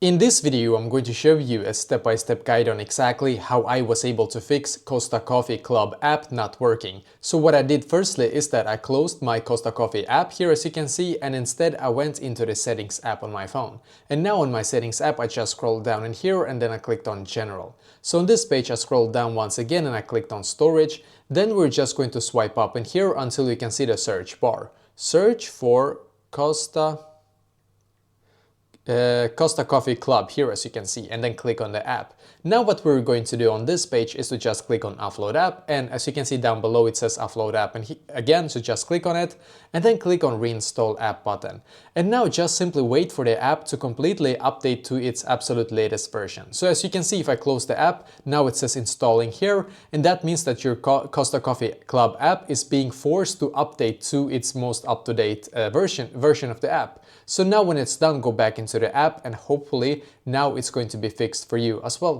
In this video, I'm going to show you a step-by-step guide on exactly how I was able to fix Costa Coffee Club app not working. So what I did firstly is that I closed my Costa Coffee app here, as you can see, and instead I went into the settings app on my phone. And now on my settings app, I just scrolled down in here and then I clicked on general. So on this page, I scrolled down once again and I clicked on storage. Then we're just going to swipe up in here until you can see the search bar. Search for Costa Coffee Club here, as you can see, and then click on the app. Now what we're going to do on this page is to just click on upload app, and as you can see down below it says upload app, and again, so just click on it and then click on reinstall app button. And now just simply wait for the app to completely update to its absolute latest version. So as you can see, if I close the app, now it says installing here, and that means that your Costa Coffee Club app is being forced to update to its most up-to-date version of the app. So now when it's done, go back into the app and hopefully now it's going to be fixed for you as well.